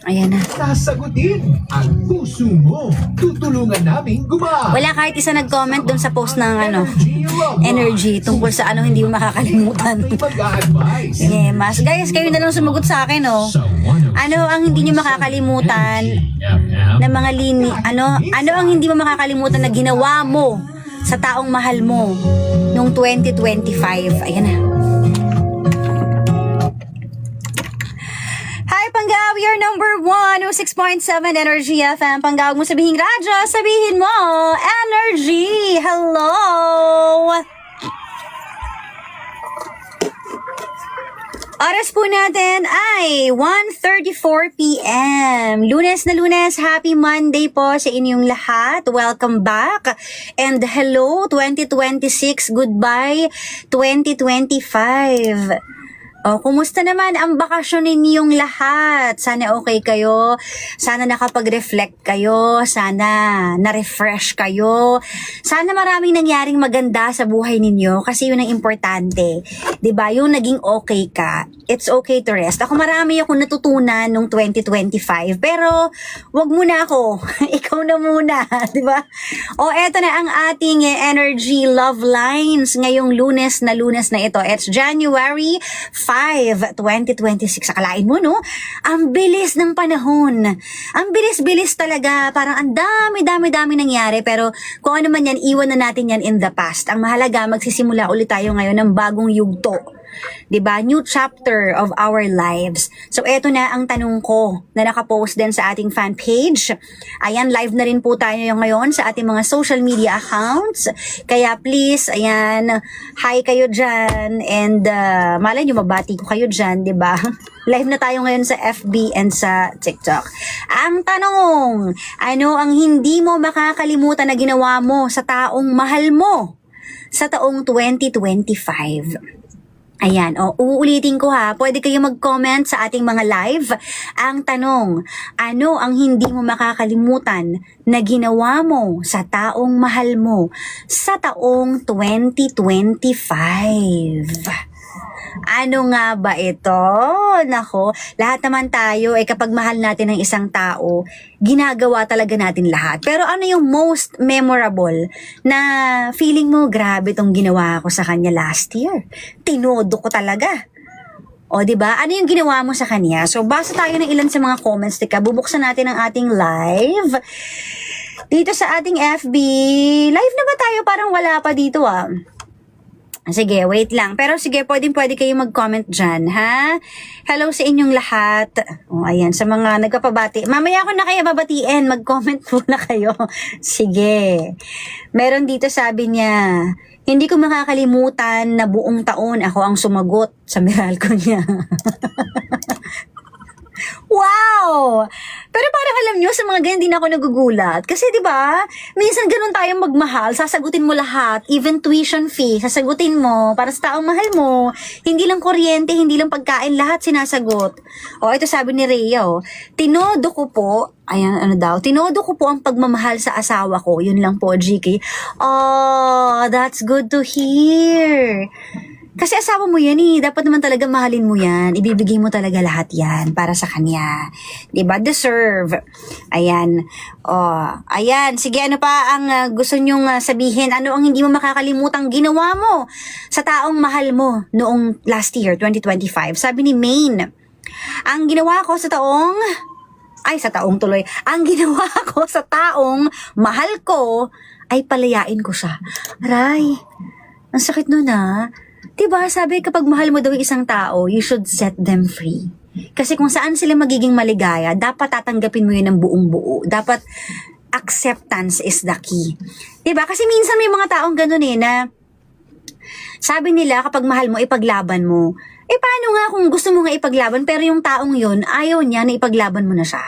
Ayan na. Sasagutin ang puso mo. Tutulungan namin Wala kahit isa nag-comment dun sa post ng energy tungkol sa hindi mo makakalimutan. Sige, mas. Guys, kayo na lang sumagot sa akin, oh. Ano ang hindi nyo makakalimutan na mga ano ang hindi mo makakalimutan na ginawa mo sa taong mahal mo noong 2025? Ayan na. Hi, Pangaw, you're number 1, 6.7 Energy FM. Pangaw mo sabihin radyo, sabihin mo Energy. Hello! Oras po natin ay 1:34 p.m. Lunes na Lunes, happy Monday po sa inyong lahat. Welcome back. And hello 2026, goodbye 2025. Oh, kumusta naman ang bakasyon ninyong lahat? Sana okay kayo. Sana nakapag-reflect kayo. Sana na-refresh kayo. Sana maraming nangyaring maganda sa buhay ninyo kasi yun ang importante. 'Di ba? Yung naging okay ka. It's okay to rest. Ako marami akong natutunan nung 2025. Pero wag muna ako. Ikaw na muna, 'di ba? O eto na ang ating energy love lines ngayong Lunes na ito. It's January 5, 2026. Akalain mo, no? Ang bilis ng panahon. Ang bilis-bilis talaga. Parang ang dami nangyari. Pero kung ano man yan, iwan na natin yan in the past. Ang mahalaga, magsisimula ulit tayo ngayon ng bagong yugto. 'Di ba? New chapter of our lives. So eto na ang tanong ko na nakapost din sa ating fan page. Ayan, live na rin po tayo ngayon sa ating mga social media accounts. Kaya please, ayan, hi kayo dyan and malay nyo mabati ko kayo dyan, 'di ba? Live na tayo ngayon sa FB and sa TikTok. Ang tanong, ano ang hindi mo makakalimutan na ginawa mo sa taong mahal mo sa taong 2025? Ayan, uulitin ko ha, pwede kayo mag-comment sa ating mga live. Ang tanong, ano ang hindi mo makakalimutan na ginawa mo sa taong mahal mo sa taong 2025? Ano nga ba ito? Nako, lahat naman tayo kapag mahal natin ng isang tao, ginagawa talaga natin lahat. Pero ano yung most memorable na feeling mo, grabe tong ginawa ko sa kanya last year? Tinodo ko talaga. O, di ba? Ano yung ginawa mo sa kanya? So, basa tayo ng ilan sa mga comments. Tika, bubuksan natin ang ating live. Dito sa ating FB. Live na ba tayo? Parang wala pa dito Sige, wait lang. Pero sige, pwede kayo mag-comment dyan, ha? Hello sa inyong lahat. Ayan, sa mga nagpapabati. Mamaya ako na kayo babatiin. Mag-comment muna kayo. Sige. Meron dito sabi niya, hindi ko makakalimutan na buong taon ako ang sumagot sa Meralco niya. Wow! Pero parang alam nyo, sa mga ganyan din ako nagugulat. Kasi 'di ba minsan ganun tayong magmahal, sasagutin mo lahat, even tuition fee, sasagutin mo para sa taong mahal mo. Hindi lang kuryente, hindi lang pagkain, lahat sinasagot. Ito sabi ni Rhea, tinodo ko po, tinodo ko po ang pagmamahal sa asawa ko. Yun lang po, GK. Oh, that's good to hear. Kasi asawa mo yan dapat naman talaga mahalin mo yan. Ibibigay mo talaga lahat yan para sa kanya. Diba? Deserve. Ayan. Ayan. Sige, ano pa ang gusto nyong sabihin? Ano ang hindi mo makakalimutang ginawa mo sa taong mahal mo noong last year, 2025? Sabi ni Maine, ang ginawa ko sa taong ang ginawa ko sa taong mahal ko ay palayain ko siya. Aray, ang sakit nun Diba, sabi kapag mahal mo daw yung isang tao, you should set them free. Kasi kung saan sila magiging maligaya, dapat tatanggapin mo yun ng buong buo. Dapat acceptance is the key. Diba? Kasi minsan may mga taong ganun na sabi nila kapag mahal mo, ipaglaban mo. Paano nga kung gusto mo nga ipaglaban, pero yung taong yun, ayaw niya na ipaglaban mo na siya.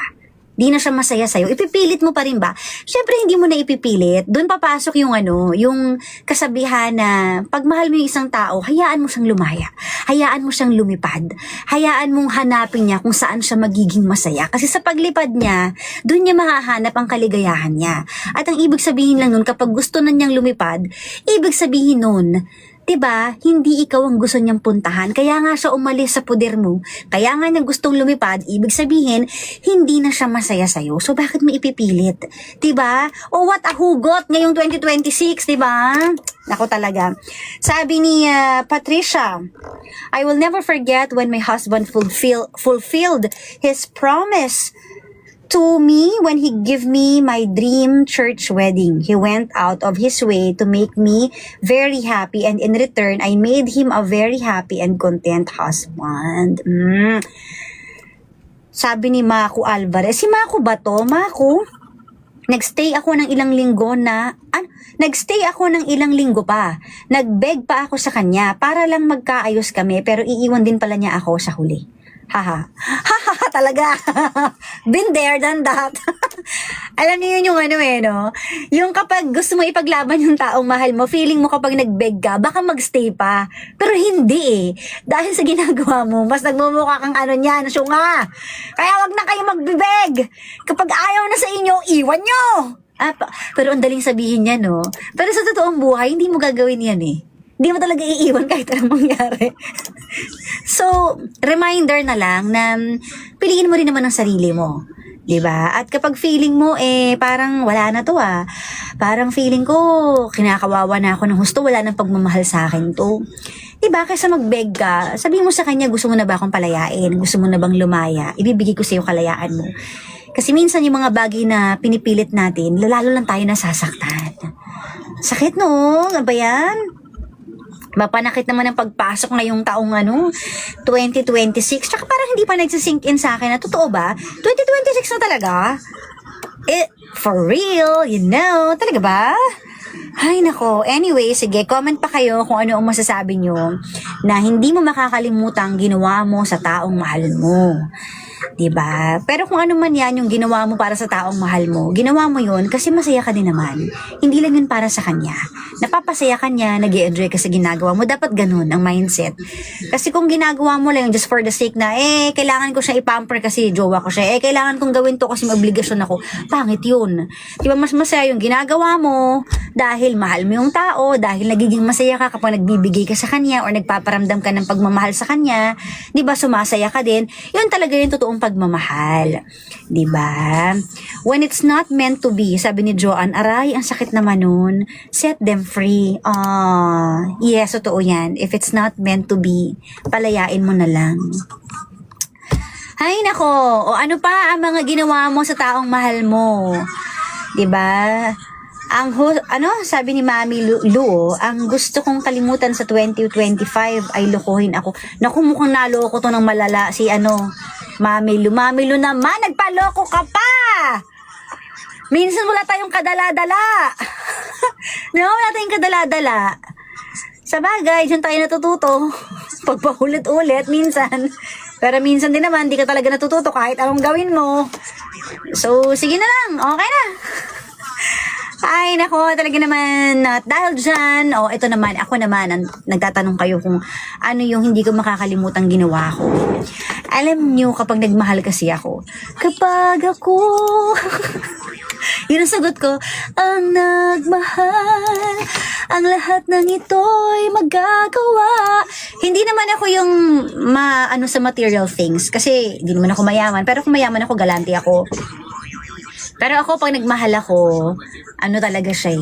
Di na siya masaya sa'yo, ipipilit mo pa rin ba? Siyempre, hindi mo na ipipilit. Doon papasok yung kasabihan na pag mahal mo yung isang tao, hayaan mo siyang lumaya. Hayaan mo siyang lumipad. Hayaan mong hanapin niya kung saan siya magiging masaya. Kasi sa paglipad niya, doon niya mahahanap ang kaligayahan niya. At ang ibig sabihin lang nun, kapag gusto na niyang lumipad, ibig sabihin nun, 'Diba? Hindi ikaw ang gusto niyang puntahan. Kaya nga siya umalis sa poder mo. Kaya nga niya gustong lumipad. Ibig sabihin, hindi na siya masaya sa'yo. So, bakit mo ipipilit? 'Diba? O what a hugot ngayong 2026, 'diba? Ako talaga. Sabi ni Patricia, I will never forget when my husband fulfilled his promise to me when he gave me my dream church wedding. He went out of his way to make me very happy, and in return, I made him a very happy and content husband. Sabi ni Mako Alvarez. Si Mako ba to? Mako? Nagstay ako ng ilang linggo pa. Nagbeg pa ako sa kanya para lang magkaayos kami, pero iiwan din pala niya ako sa huli. Haha. Haha, talaga. Been there, done that. Alam niyo yun yung no? Yung kapag gusto mo ipaglaban yung taong mahal mo, feeling mo kapag nagbeg ka, baka magstay pa. Pero hindi Dahil sa ginagawa mo, mas nagmumukha kang niyan, syunga. Kaya wag na kayo magbibeg. Kapag ayaw na sa inyo, iwan nyo. Pero ang daling sabihin niya, no? Pero sa totoong buhay, hindi mo gagawin yan Hindi mo talaga iiwan kahit anong mangyari. So, reminder na lang na piliin mo rin naman ang sarili mo. 'Di ba? At kapag feeling mo, parang wala na to Parang feeling ko, kinakawawa na ako ng husto, wala nang pagmamahal sa akin to. 'Di ba? Kaysa magbeg ka, sabihin mo sa kanya, gusto mo na ba akong palayain? Gusto mo na bang lumaya? Ibibigay ko sa iyo kalayaan mo. Kasi minsan yung mga bagay na pinipilit natin, lalo lang tayo nasasaktan. Sakit no? Ano ba yan? Mapanakit naman ang pagpasok na yung taong 2026. Tsaka parang hindi pa nagsisink in sa akin na totoo ba? 2026 na talaga? For real, talaga ba? Ay nako, anyway, sige, comment pa kayo kung ano ang masasabi nyo na hindi mo makakalimutan ginawa mo sa taong mahal mo. 'Di ba? Pero kung ano man 'yan yung ginawa mo para sa taong mahal mo, ginawa mo 'yun kasi masaya ka din naman. Hindi lang 'yun para sa kanya. Napapasaya ka niya, nag-i-enjoy ka sa ginagawa mo. Dapat ganun ang mindset. Kasi kung ginagawa mo lang just for the sake na kailangan ko siya i-pamper kasi jowa ko siya. Kailangan kong gawin to kasi may obligasyon ako. Pangit 'yun. 'Di ba mas masaya yung ginagawa mo dahil mahal mo yung tao, dahil nagiging masaya ka kapag nagbibigay ka sa kanya or nagpaparamdam ka ng pagmamahal sa kanya. 'Di ba sumasaya ka din? 'Yun talaga yung totoong pagmamahal. 'Di ba? When it's not meant to be, sabi ni Joanne, aray, ang sakit naman nun. Set them free. Yes, totoo yan. If it's not meant to be, palayain mo na lang. Ay, nako. O ano pa ang mga ginawa mo sa taong mahal mo? 'Di ba? Sabi ni Mami Lu, ang gusto kong kalimutan sa 2025 ay lokohin ako. Naku, mukhang naloko to ng malala si Mami Lu naman, nagpaloko ka pa! Minsan wala tayong kadala-dala. No, wala tayong kadala-dala. Sa bagay, dyan tayo natututo. Pagpahulit-ulit, minsan. Pero minsan din naman, di ka talaga natututo kahit anong gawin mo. So, sige na lang. Okay na. Ay, nako, talaga naman. Dahil dyan, ito naman, ako naman, nagtatanong kayo kung ano yung hindi ko makakalimutang ginawa ko. Alam nyo, kapag nagmahal kasi ako, yun ang sagot ko, ang nagmahal, ang lahat ng ito'y magagawa. Hindi naman ako yung sa material things, kasi hindi naman ako mayaman, pero kung mayaman ako, galante ako. Pero ako, pag nagmahal ako, talaga siya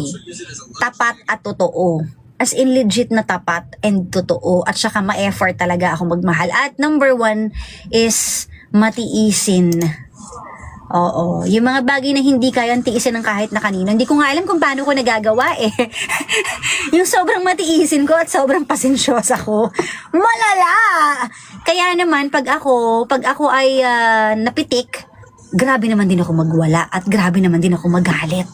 tapat at totoo. As in legit na tapat and totoo. At saka ma-effort talaga ako magmahal. At number 1 is matiisin. Oo. Yung mga bagay na hindi kayang tiisin ng kahit na kanino. Hindi ko nga alam kung paano ko nagagawa Yung sobrang matiisin ko at sobrang pasensyosa ko. Malala! Kaya naman, pag ako ay napitik, grabe naman din ako magwala at grabe naman din ako magalit.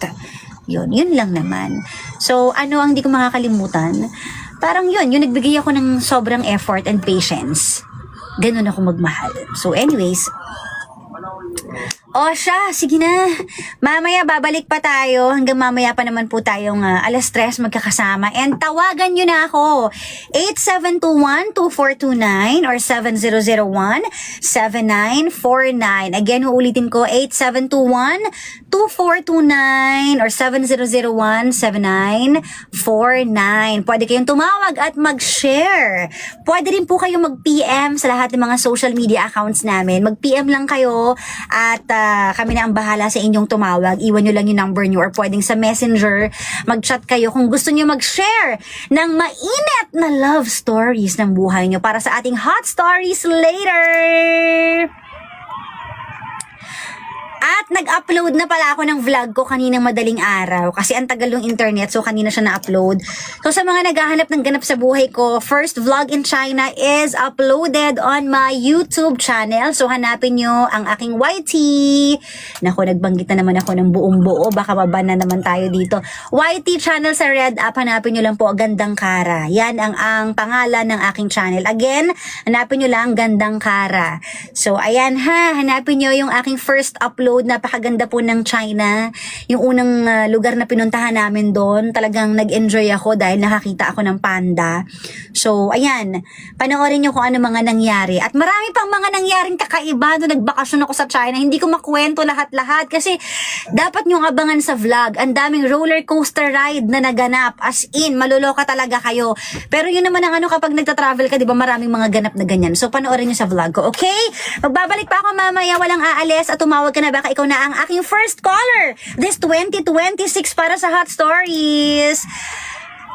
Yun lang naman. So, ang hindi ko makakalimutan? Parang yung nagbigay ako ng sobrang effort and patience. Ganun ako magmahal. So, anyways, O siya, sige na. Mamaya babalik pa tayo. Hanggang mamaya pa naman po tayong 3:00 magkakasama. And tawagan nyo na ako. 8721-2429 or 7001-7949. Again, uulitin ko, 8721-2429 or 7001-7949. Pwede kayong tumawag at mag-share. Pwede rin po kayong mag-PM sa lahat ng mga social media accounts namin. Mag-PM lang kayo at kami na ang bahala sa inyong tumawag. Iwan nyo lang yung number nyo or pwedeng sa messenger mag-chat kayo kung gusto nyo mag-share ng mainit na love stories ng buhay nyo para sa ating hot stories later. At nag-upload na pala ako ng vlog ko kaninang madaling araw kasi ang tagal ng internet, so kanina siya na-upload. So sa mga naghahanap ng ganap sa buhay ko, first vlog in China is uploaded on my YouTube channel. So hanapin nyo ang aking YT. Naku, nagbanggit na naman ako ng buong buo. Baka maban na naman tayo dito. YT channel sa Red App, hanapin nyo lang po Gandang Kara. Yan ang pangalan ng aking channel. Again, hanapin nyo lang Gandang Kara. So ayan ha, hanapin nyo yung aking first upload. Napakaganda po ng China. Yung unang lugar na pinuntahan namin doon, talagang nag-enjoy ako dahil nakakita ako ng panda. So, ayan, panoorin nyo kung ano mga nangyari. At marami pang mga nangyaring kakaiba nung nagbakasyon ako sa China. Hindi ko makwento lahat-lahat kasi dapat nyo abangan sa vlog. Ang daming roller coaster ride na naganap. As in, maluloka talaga kayo. Pero yun naman ang ano kapag nagta-travel ka, di ba maraming mga ganap na ganyan. So, panoorin nyo sa vlog ko, okay? Magbabalik pa ako mamaya, walang aalis at tumawag ka na baka ikaw na ang aking first caller this 2026 para sa Hot Stories.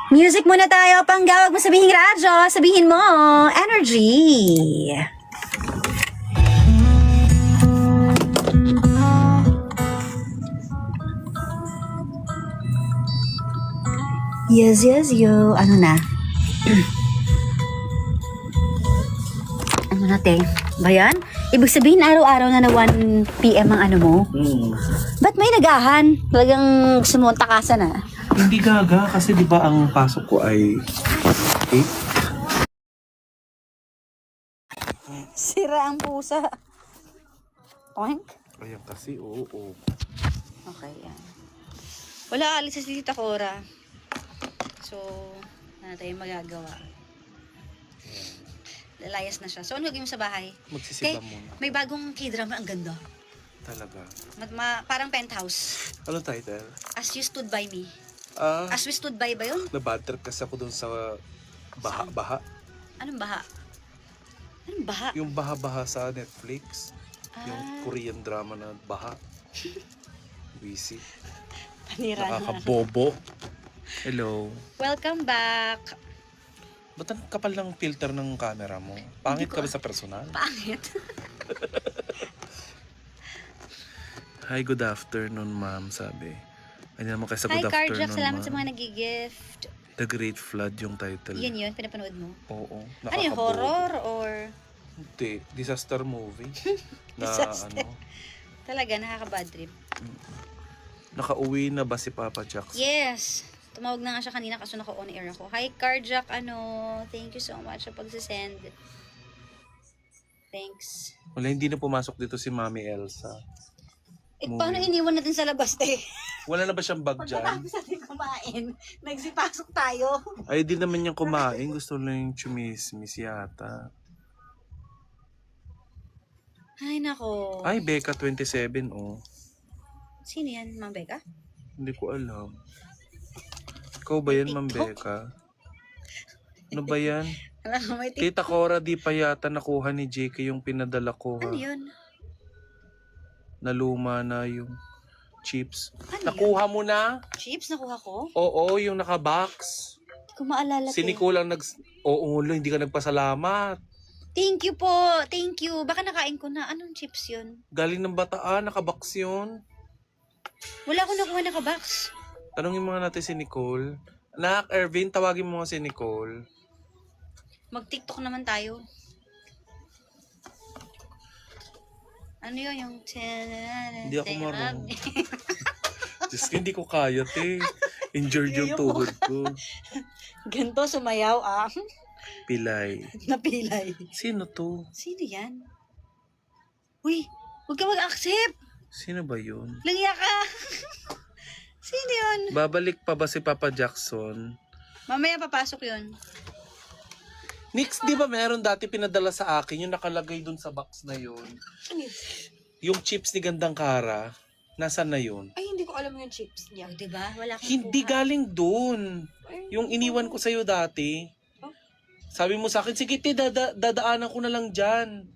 Music muna tayo. Panggawag mo sabihin radyo, sabihin mo energy. Yes, yo. Ano na? Ano na, te? Ba yan? Ibig sabihin, araw-araw na 1 PM ang ano mo? Ba't may nagahan? Talagang gusto mo takasan na. Hindi gaga kasi di ba ang pasok ko ay 8? Sira ang pusa. Oink? Ayan kasi, oo. Okay, yan. Wala, alis sa Tita Cora. So, na tayong magagawa. Lalayas na siya. So, ano gagawin mo sa bahay? Magsisiba muna. May bagong K-drama. Ang ganda. Talaga. Parang penthouse. Ano title? As You Stood By Me. Ah, As We Stood By ba yun? na-bad trip kasi ako dun sa baha-baha. Anong baha? Anong baha? Yung baha-baha sa Netflix. Yung Ah. Korean drama na baha. Busy. Panira na. Nakakabobo. Hello. Welcome back. Ba't ang kapal ng filter ng camera mo? Pangit ka ba sa personal? Pangit. Hi, good afternoon, ma'am, sabi. Ano naman kayo sa Hi, good Carjack. afternoon, Salamat ma'am? sa mga nag-gift. The Great Flood yung title. Yun, pinapanood mo. Oo. Ano yung horror or Hindi. Disaster movie. Na Disaster. ano. talaga nakaka-bad trip? Nakauwi na ba si Papa Jax? Yes. Tumawag na nga siya kanina kasi naka-on air ako. Hi, Carjack. Thank you so much sa pagsisend. Thanks. Wala, hindi na pumasok dito si Mami Elsa. Movie. Paano iniwan natin sa labas, te? Wala na ba siyang bag dyan? Pagkatapos natin kumain, nagsipasok tayo. Ay, di naman niyang kumain. Gusto lang yung chumismis yata. Ay, nako. Ay, Becca 27, oh. Sino yan, Ma'am Becca? Hindi ko alam. Ikaw ba yan, Ma'am TikTok? Becca? Ano ba yan? Alam mo, may Tita Cora, di pa yata nakuha ni JK yung pinadala ko, ha? Ano yun? Naluma na yung chips. Ano Nakuha mo na? Chips, nakuha ko? Oo, yung naka-box. Hindi ko maalala, Si te. Nicole ang Oo, hindi ka nagpasalamat. Thank you po. Thank you. Baka nakain ko na. Anong chips yun? Galing ng Bataan, naka-box yun. Wala akong nakuha na ka-box. Tanungin mga natin si Nicole. Nak, Ervin, tawagin mo nga si Nicole. Mag-TikTok naman tayo. Ano yun? Yung... Hindi ako marunong. Diyos ko, hindi ko kaya, te. Injured yung tuhod ko. Ganto, sumayaw, ah. Pilay. Napilay. Sino to? Sino yan? Uy, huwag ka mag-accept. Sino ba yun? Langya ka! Sino yun? Babalik pa ba si Papa Jackson? Mamaya papasok yun. Nix, di ba meron dati pinadala sa akin yung nakalagay dun sa box na yun? Yung chips ni Gandang Kara, nasaan na yun? Ay, hindi ko alam yung chips niya. O, diba? Wala kang Hindi kuha. galing dun. Yung iniwan ko sa'yo dati. Sabi mo sa akin, sige te, dadaanan ko na lang dyan.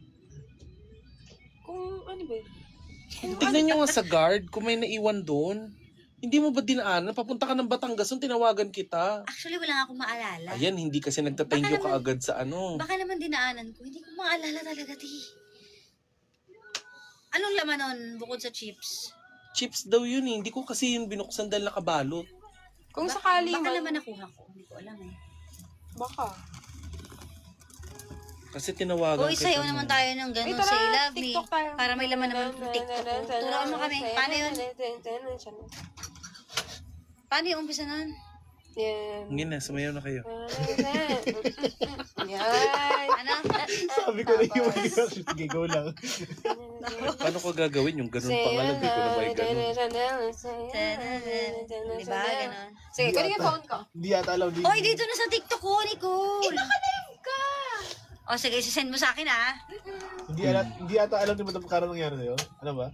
Kung ano ba yun? Tignan nyo nga sa guard kung may naiwan doon. Hindi mo ba dinaanan? Papunta ka ng Batangas, nung tinawagan kita. Actually, wala nga akong maalala. Ayan, hindi kasi nagta-thank you ka agad sa ano. Baka naman dinaanan ko. Hindi ko maalala talaga, ti. Anong laman nun bukod sa chips? Chips daw yun eh. Hindi ko kasi yun binuksan dahil nakabalot. Kung sakali Baka man. naman nakuha ko. Hindi ko alam eh. Baka. Kasi tinawagan O, isayaw naman tayo ng Ay, ganun. tara, Say love me. TikTok tayo. Para may laman naman ng TikTok ko. Turuan mo kami. Paano yun? Paano yung umpisa nun? Yan. Ngayon na, sumayaw na kayo. Yan. Ano? Sabi ko na yung gigaw lang. Paano ko gagawin yung ganun pangalan? Di ko na ba yung ganun? Diba? Ganon. Sige, kunin yung phone ko. Hindi yata alam. Oy, dito na sa TikTok ko, Nicole. Nakalive ka! O, sige, sisend mo sa akin, ha? Hindi yata alam ni Madam Kara nangyari na yun. Ano ba?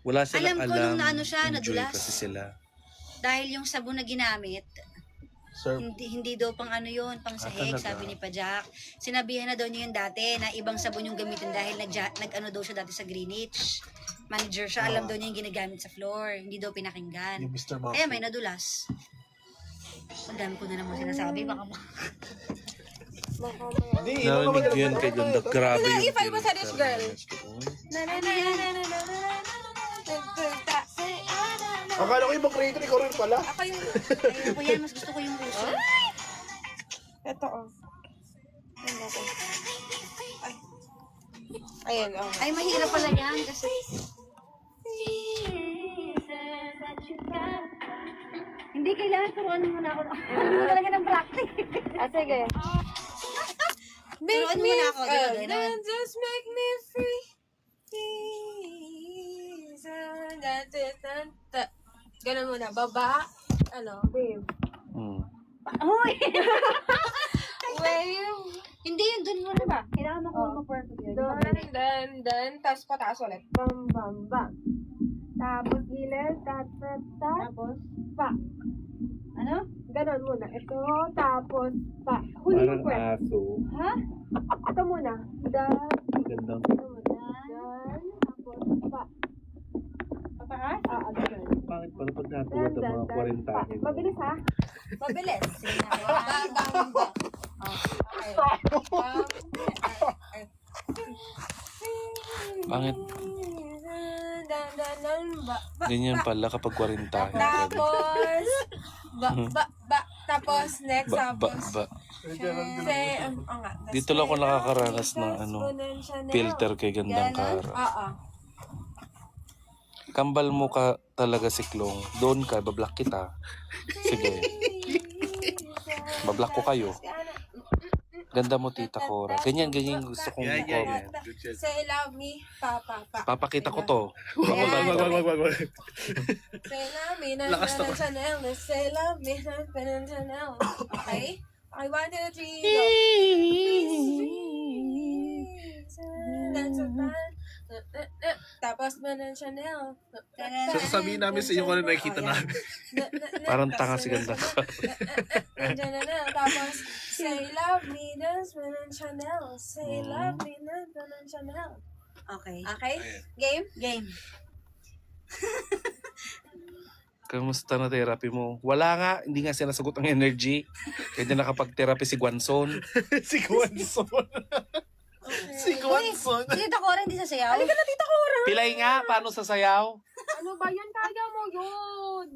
Wala silang Alam ko alam. nung naano siya, Enjoy nadulas. kasi sila. Dahil yung sabon na ginamit, Sir, hindi daw pang ano yun, pang sahig, talaga? sabi ni Pajak. Sinabihan na daw niya yun dati na ibang sabon yung gamitin dahil nag-ano daw siya dati sa Greenwich. Manager siya, alam daw niya yung ginagamit sa floor. Hindi daw pinakinggan. yung Mr. Mouse. Kaya may nadulas. Ang dami ko na naman sinasabi, baka Hindi, Narinig ko yan kay Ganda. Grabe Ano, yung if I was a rich girl? Akala ko ibang creator, ikaw rin pala. Ako yung... ayoko yan, mas gusto ko yung ruso. Ito, oh. Ayan natin. Ay. Ayan, oh. Ay, mahirap pala yan kasi... Hindi kailangan turuan mo na ako. Talaga ng practice. Ah, sige. Turuan mo na ako, diba? Ganun. Just make me free. Please. Ganun muna. Baba. Ano? Wave. Uy! Wave. Hindi yun, dun mo na ba? Kailangan makuha mo perfect yun. Then, tapos pataas ulit. Bam, bam, bam. Tapos gilid, tapos pa. Ano? Ganon muna. Ito, tapos pa. Huli yung kwet. aso. Ha? Ito muna. Dan, Gandang. ito muna. Dan, tapos pa. Pataas? Ganon. Pangit pala pag natuwa ng mga 40 pa. Mabilis ha? Mabilis. Sige na. Bam, bam, bam. Okay. Bam. Pangit. Dan, dan, dan, ba. Ganyan pala kapag 40. Tapos, tapos, next, tapos, say, nga. Dito lang ako nakakaranas ng ano, filter kay Gandang Kara. Oo. Kambal mo ka talaga si Klong. Doon ka, bablock kita. Sige. Bablock ko kayo. Ganda mo, Tita Cora. Ganyan yung gusto kong comment. Say love me, papa. Papakita ko to. Wag. Say love me, na Lakas to. Chanel. Say love me, na Chanel. Okay? Okay, 1, 2, 3, go. Tapos na Chanel. Sasabihin namin sa inyo kung ano nakikita namin. Parang tanga si Gandang Kara. Tapos, say love me, dance man and Chanel. Say love me, dance man and Chanel. Okay. Okay? Game? Game. Kamusta na therapy mo? Wala nga, hindi nga sinasagot ang energy. Kaya di nakapag-therapy si Guanzon. Si Gwanson. Si Gwanson. Tita Cora, hindi sasayaw? Halika na, Tita Cora! Pilay nga, paano sasayaw? Ano ba yan? Kaya mo yun!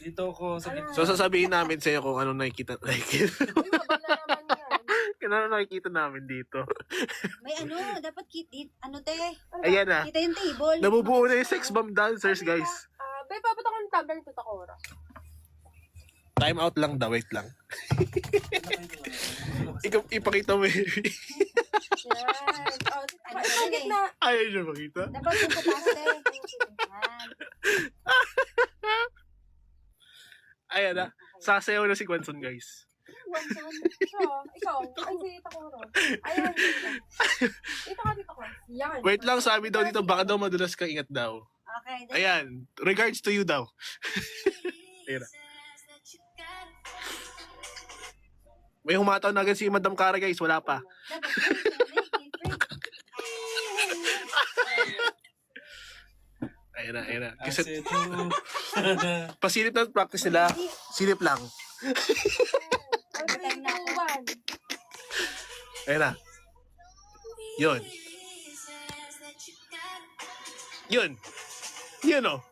Dito ko sa So sasabihin namin sa iyo kung ano nakikita. Uy, mabal na naman yan. Kung ano nakikita namin dito. May ano, dapat ano te? Ayan na. Kita yung table. Nabubuo na yung sex bomb dancers, guys. Babe, papat ako ng tabler, Tita Cora. Time out lang daw, wait lang. Ipakita mo Yan. Oh, ang gitna. Ayaw niyo makita. Dapat yung pataste. Ayan na. Sasayaw na si Kwanson, guys. Ikaw. Ay, si Takuro. Ayan. Dito ka. Yan. Wait lang, sabi daw dito, baka daw madulas ka, ingat daw. Okay. Ayan, regards to you daw. Ayan na. May humataw na agad si Madam Cara, guys. Wala pa. Ayan na. Kasi pasilip na practice nila. Silip lang. Ayan na. Yun. Yun o.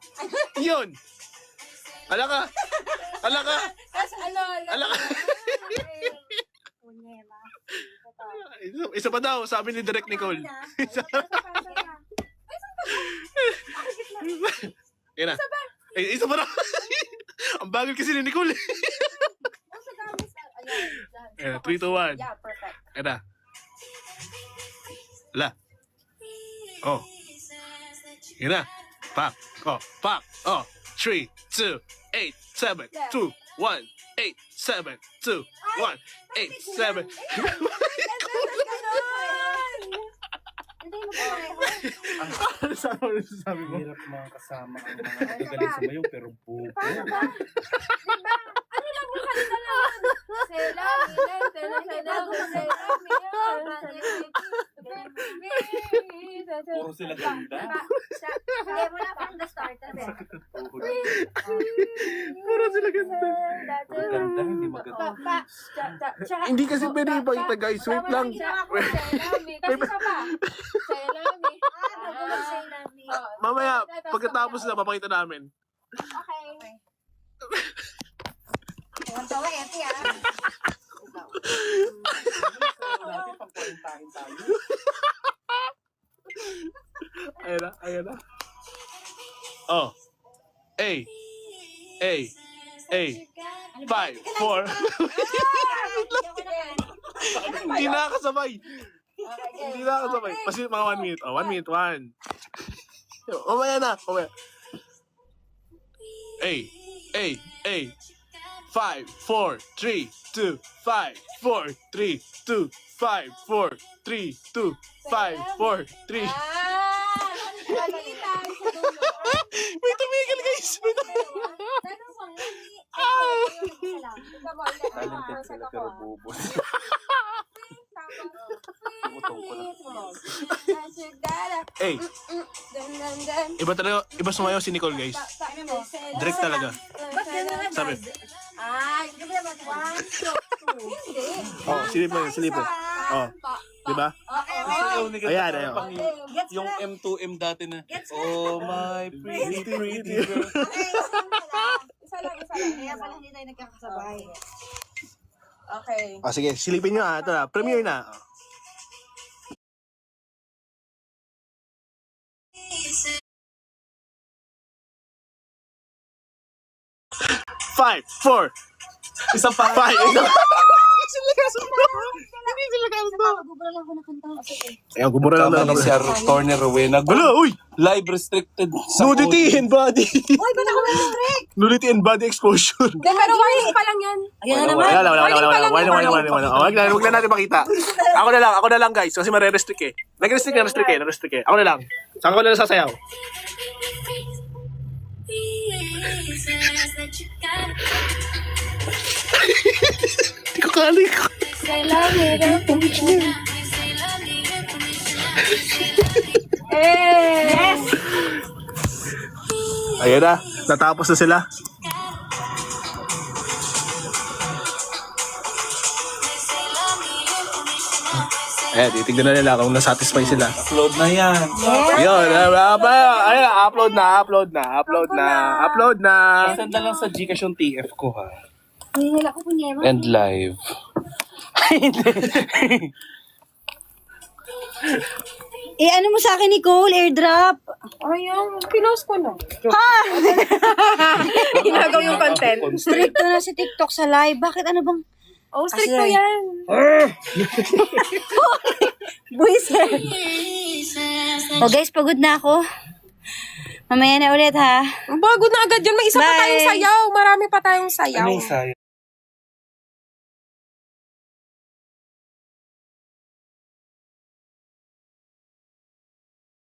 Yun. Ala ka. Tapos ano? Isa pa daw, sabi ni Direk Nicole. Ayan na. Eh, isa pa na. Ang bagal kasi ni Nicole. Ayan, 3, 2, 1. Yeah, perfect. Ayan na. Ala. Oh. Ayan na. Pak. Oh. 3, 2, 8, 7, 2, 1, 8, 7, 2, 1, 8, 7. Hindi mo pareho. Ano sabi mo? Hirap mga kasama ang mga nagagaling sa mayong pero buko. Paano ba? Diba? Ano lang yung kanina naman? Puro sila ganda. Hindi, wala pang the starter. Puro sila ganda. Maganda, hindi maganda. Hindi kasi pwede ipakita, guys. Wait lang. Kasi isa pa. Selami. Mamaya, pagkatapos na, papakita namin. Okay. Huwag tawa, Epi, ah. Natin pang-kwentahin tayo. Ayan na. Oh. A. 5, 4. Hindi nakakasabay. Kasi mga 1 minute. Oh, 1 minute, 1. Umaya na. A. 5, 4, 3, 2, 5, 4, 3, 2, 5, 4, 3, 2, 5, 4, 3. May tumigil, guys. Talented sila pero bubos. Tumutong ko lang. Hey, iba sumayaw si Nicole, guys. Direct talaga. Ba't gano'n na, Sabi. Ay, hindi mo naman. 1, 2, 3. Oh, silip mo. Oh, di ba? Ayan. Yung M2M dati na, oh my pretty girl. Isa lang. Kaya pala hindi tayo nagkakasabay. Okay. Oh, sige, silipin nyo. Ito na, premiere na. 5, 4. Isa pa. 5. Gubra lang ako na kanta. Ayan, gumura lang Tama ni na. Sir Corner Rowena. Wala, uy! Live restricted sa Nudity and body. Uy, ba't ako restrict? Nudity and body exposure. Pero warning pa lang yan. Ayan na naman. Wala. Wag na natin makita. Ako na lang, guys. Kasi mare-restrict eh. Nag-restrict eh. Ako na lang. Saan ko na lang sasayaw? Hindi ko kali ko. Yes! Ayan na. Natapos na sila. Titignan na nila kung nasatisfy sila. upload na yan. Yun. Ayan, upload na. Send na lang sa Gcash yung TF ko ha. Ay, ako po niya. And live. ano mo sa akin, Nicole? Airdrop. Ayun, pinost ko na. Ha? Ginagaw yung content. Stricto na si TikTok sa live. Bakit ano bang... Oh, strict Kasi- ko yan. Buisit. O guys, pagod na ako. Mamaya na ulit ha. Bago na agad yun. May isa pa Bye. tayong sayaw. Marami pa tayong sayaw. Ano yung sayo?